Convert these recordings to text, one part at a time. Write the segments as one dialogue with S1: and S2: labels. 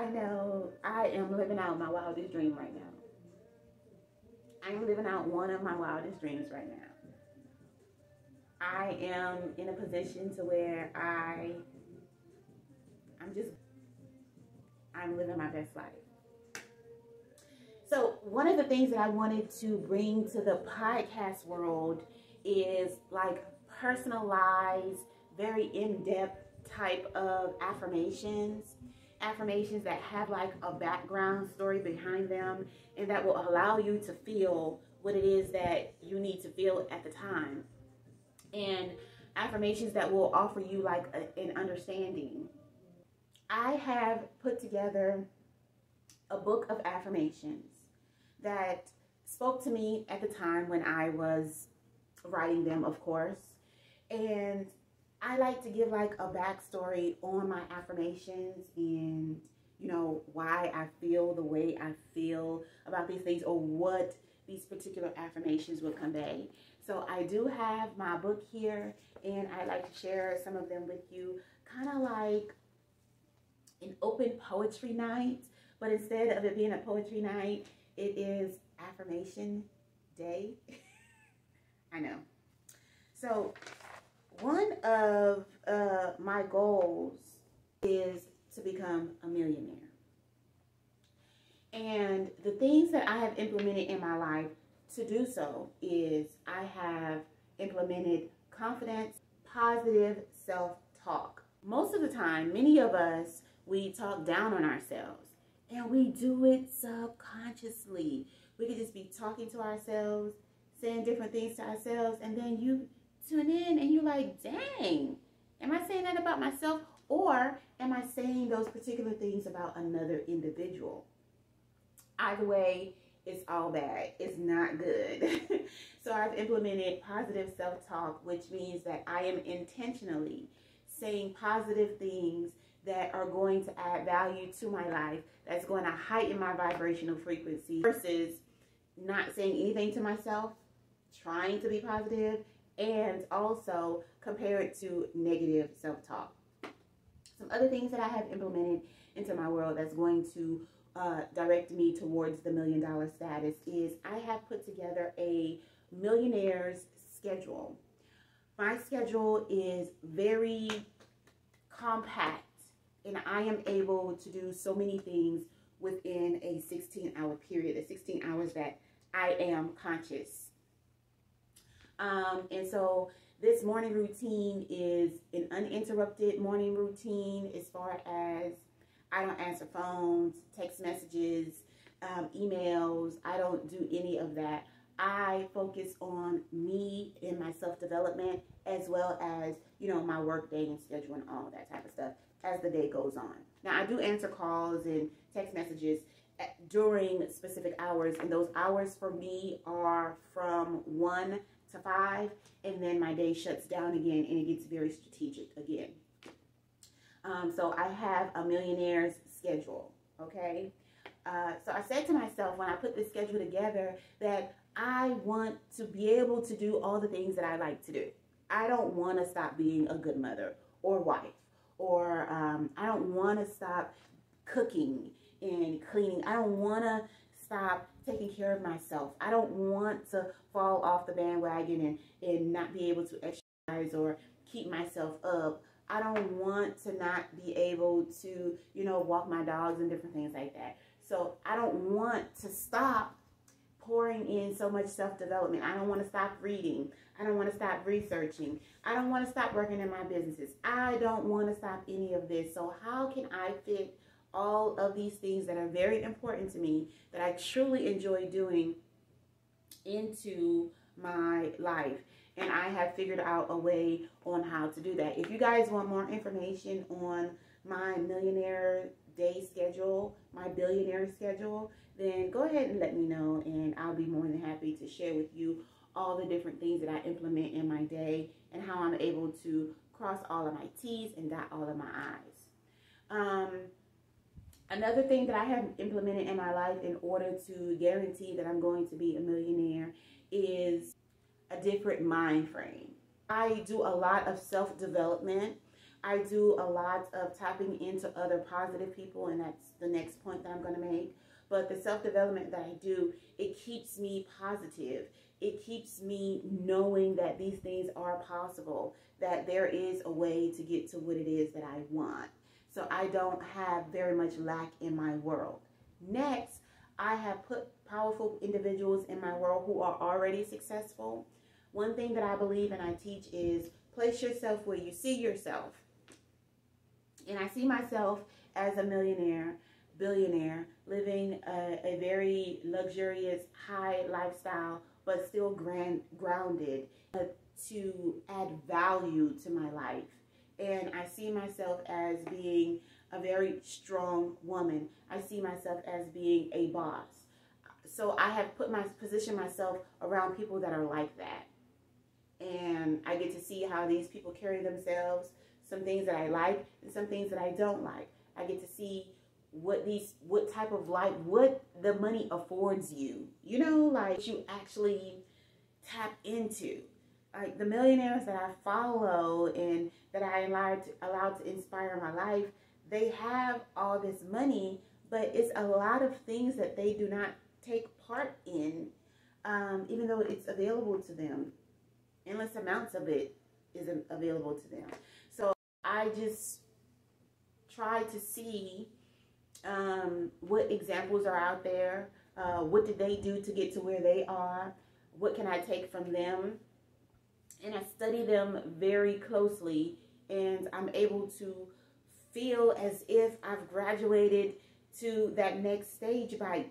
S1: I know I am living out my wildest dream right now. I am living out one of my wildest dreams right now. I am in a position to where I'm living my best life. So one of the things that I wanted to bring to the podcast world is like personalized, very in-depth type of affirmations that have like a background story behind them, and that will allow you to feel what it is that you need to feel at the time, and affirmations that will offer you like an understanding. I have put together a book of affirmations that spoke to me at the time when I was writing them, of course. And I like to give like a backstory on my affirmations and, you know, why I feel the way I feel about these things, or what these particular affirmations will convey. So I do have my book here, and I like to share some of them with you, kind of like an open poetry night. But instead of it being a poetry night, it is affirmation day. I know. So one of my goals is to become a millionaire. And the things that I have implemented in my life to do so is I have implemented confidence, positive self-talk. Most of the time, many of us, we talk down on ourselves, and we do it subconsciously. We could just be talking to ourselves, saying different things to ourselves, and then you tune in and you're like, dang, am I saying that about myself, or am I saying those particular things about another individual? Either way, it's all bad. It's not good. So I've implemented positive self-talk, which means that I am intentionally saying positive things that are going to add value to my life, that's going to heighten my vibrational frequency, versus not saying anything to myself, trying to be positive, and also compare it to negative self-talk. Some other things that I have implemented into my world that's going to direct me towards the $1 million status is I have put together a millionaire's schedule. My schedule is very compact, and I am able to do so many things within a 16-hour period, the 16 hours that I am conscious. And so this morning routine is an uninterrupted morning routine, as far as I don't answer phones, text messages, emails. I don't do any of that. I focus on me and my self-development, as well as, you know, my work day and schedule and all that type of stuff as the day goes on. Now, I do answer calls and text messages during specific hours, and those hours for me are from 1 to 5, and then my day shuts down again and it gets very strategic again. So I have a millionaire's schedule, okay? So I said to myself when I put this schedule together that I want to be able to do all the things that I like to do. I don't want to stop being a good mother or wife, or I don't want to stop cooking and cleaning. I don't want to stop taking care of myself. I don't want to fall off the bandwagon and not be able to exercise or keep myself up. I don't want to not be able to, you know, walk my dogs and different things like that. So I don't want to stop pouring in so much self-development. I don't want to stop reading. I don't want to stop researching. I don't want to stop working in my businesses. I don't want to stop any of this. So how can I fit all of these things that are very important to me, that I truly enjoy doing, into my life? And I have figured out a way on how to do that. If you guys want more information on my millionaire day schedule, my billionaire schedule, then go ahead and let me know, and I'll be more than happy to share with you all the different things that I implement in my day and how I'm able to cross all of my T's and dot all of my I's. Another thing that I have implemented in my life in order to guarantee that I'm going to be a millionaire is a different mind frame. I do a lot of self-development I do a lot of tapping into other positive people, and that's the next point that I'm going to make. But the self-development that I do, it keeps me positive. It keeps me knowing that these things are possible, that there is a way to get to what it is that I want. So I don't have very much lack in my world. Next, I have put powerful individuals in my world who are already successful. One thing that I believe and I teach is place yourself where you see yourself. And I see myself as a millionaire, billionaire, living a very luxurious, high lifestyle, but still grounded to add value to my life. And I see myself as being a very strong woman. I see myself as being a boss. So I have positioned myself around people that are like that. And I get to see how these people carry themselves, some things that I like and some things that I don't like. I get to see what type of life, what the money affords you, you know, like you actually tap into. Like the millionaires that I follow and that I allowed to inspire my life, they have all this money, but it's a lot of things that they do not take part in, even though it's available to them. Endless amounts of it is available to them. So I just try to see what examples are out there. What did they do to get to where they are? What can I take from them? And I study them very closely, and I'm able to feel as if I've graduated to that next stage by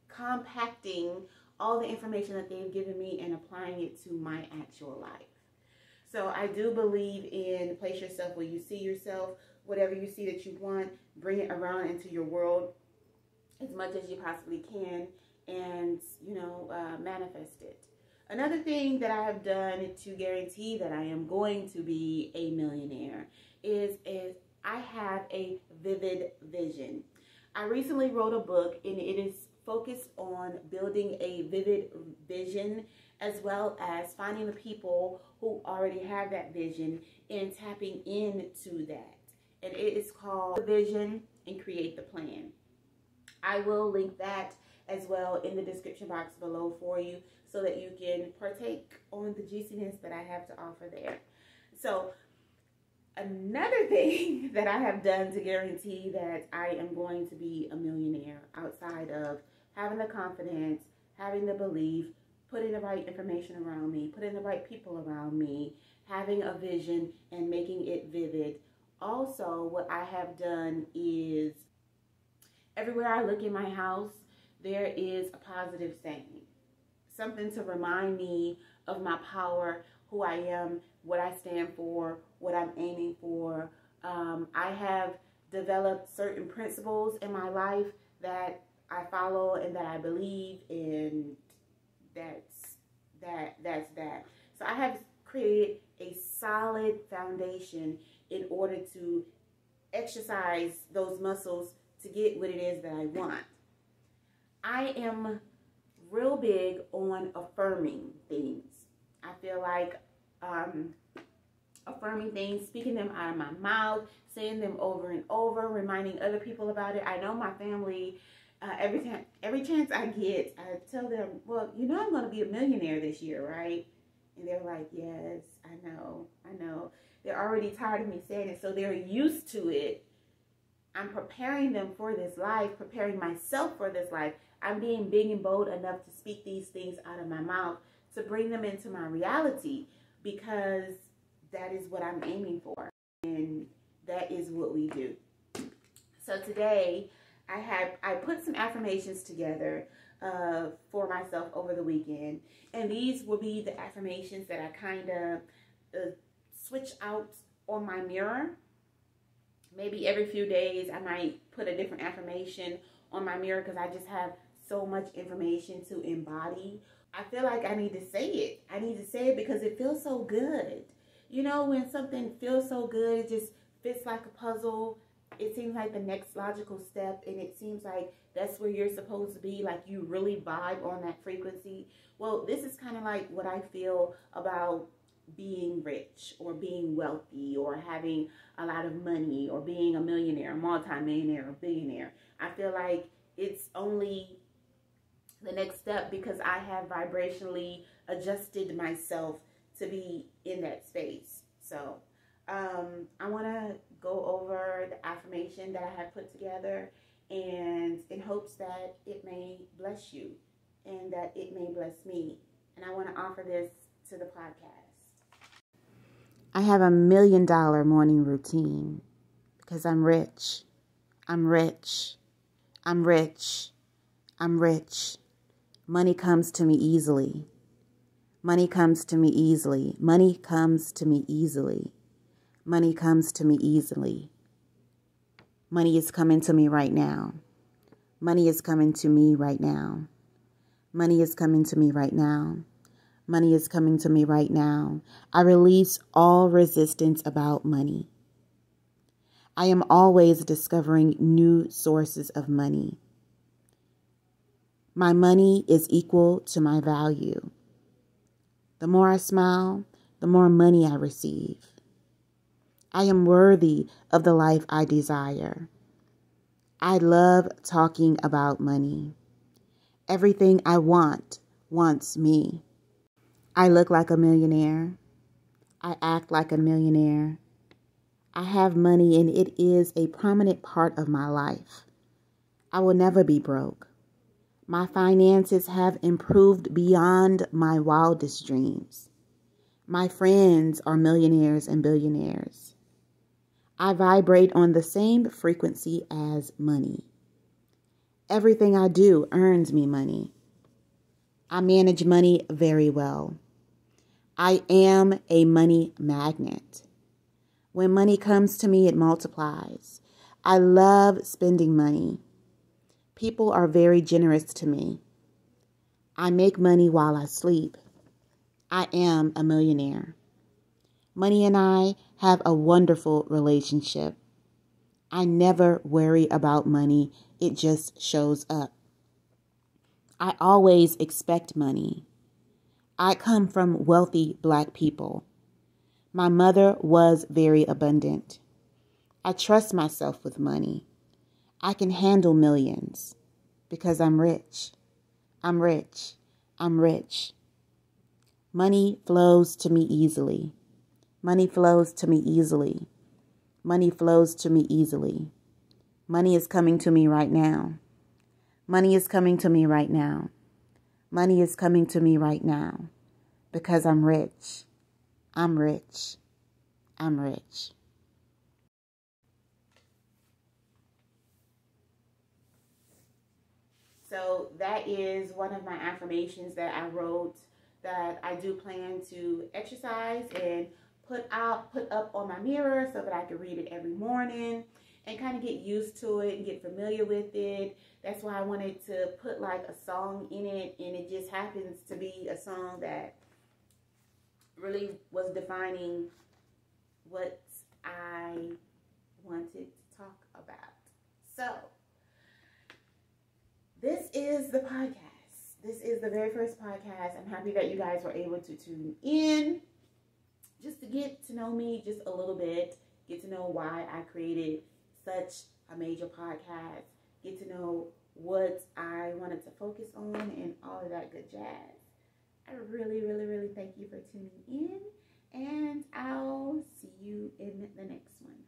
S1: compacting all the information that they've given me and applying it to my actual life. So I do believe in place yourself where you see yourself. Whatever you see that you want, bring it around into your world as much as you possibly can, and, you know, manifest it. Another thing that I have done to guarantee that I am going to be a millionaire is I have a vivid vision. I recently wrote a book, and it is focused on building a vivid vision, as well as finding the people who already have that vision and tapping into that. And it is called The Vision and Create the Plan. I will link that as well in the description box below for you, so that you can partake on the juiciness that I have to offer there. So another thing that I have done to guarantee that I am going to be a millionaire, outside of having the confidence, having the belief, putting the right information around me, putting the right people around me, having a vision and making it vivid. Also, what I have done is everywhere I look in my house, there is a positive saying. Something to remind me of my power, who I am, what I stand for, what I'm aiming for. I have developed certain principles in my life that I follow and that I believe in. That's that. So I have created a solid foundation in order to exercise those muscles to get what it is that I want. I am real big on affirming things. I feel like affirming things, speaking them out of my mouth, saying them over and over, reminding other people about it. I know my family, every chance I get, I tell them, well, you know I'm going to be a millionaire this year, right? And they're like, yes, I know. They're already tired of me saying it, so they're used to it. I'm preparing them for this life, preparing myself for this life. I'm being big and bold enough to speak these things out of my mouth, to bring them into my reality, because that is what I'm aiming for, and that is what we do. So today, I put some affirmations together for myself over the weekend, and these will be the affirmations that I kind of switch out on my mirror. Maybe every few days I might put a different affirmation on my mirror, because I just have so much information to embody. I feel like I need to say it. I need to say it because it feels so good. You know, when something feels so good, it just fits like a puzzle. It seems like the next logical step, and it seems like that's where you're supposed to be, like you really vibe on that frequency. Well, this is kind of like what I feel about being rich or being wealthy or having a lot of money or being a millionaire, multimillionaire, or billionaire. I feel like it's only the next step because I have vibrationally adjusted myself to be in that space. So I want to go over the affirmation that I have put together, and in hopes that it may bless you and that it may bless me. And I want to offer this to the podcast. I have $1 million morning routine because I'm rich. I'm rich. I'm rich. I'm rich. Money comes to me easily. Money comes to me easily. Money comes to me easily. Money comes to me easily. Money is coming to me right now. Money is coming to me right now. Money is coming to me right now. Money is coming to me right now. I release all resistance about money. I am always discovering new sources of money. My money is equal to my value. The more I smile, the more money I receive. I am worthy of the life I desire. I love talking about money. Everything I want wants me. I look like a millionaire. I act like a millionaire. I have money and it is a prominent part of my life. I will never be broke. My finances have improved beyond my wildest dreams. My friends are millionaires and billionaires. I vibrate on the same frequency as money. Everything I do earns me money. I manage money very well. I am a money magnet. When money comes to me, it multiplies. I love spending money. People are very generous to me. I make money while I sleep. I am a millionaire. Money and I have a wonderful relationship. I never worry about money. It just shows up. I always expect money. I come from wealthy Black people. My mother was very abundant. I trust myself with money. I can handle millions because I'm rich. I'm rich. I'm rich. Money flows to me easily. Money flows to me easily. Money flows to me easily. Money is coming to me right now. Money is coming to me right now. Money is coming to me right now because I'm rich. I'm rich. I'm rich. So that is one of my affirmations that I wrote that I do plan to exercise and put up on my mirror so that I can read it every morning and kind of get used to it and get familiar with it. That's why I wanted to put like a song in it, and it just happens to be a song that really was defining what I wanted to talk about. So this is the podcast. This is the very first podcast. I'm happy that you guys were able to tune in just to get to know me just a little bit, get to know why I created such a major podcast, get to know what I wanted to focus on and all of that good jazz. I really, really, really thank you for tuning in, and I'll see you in the next one.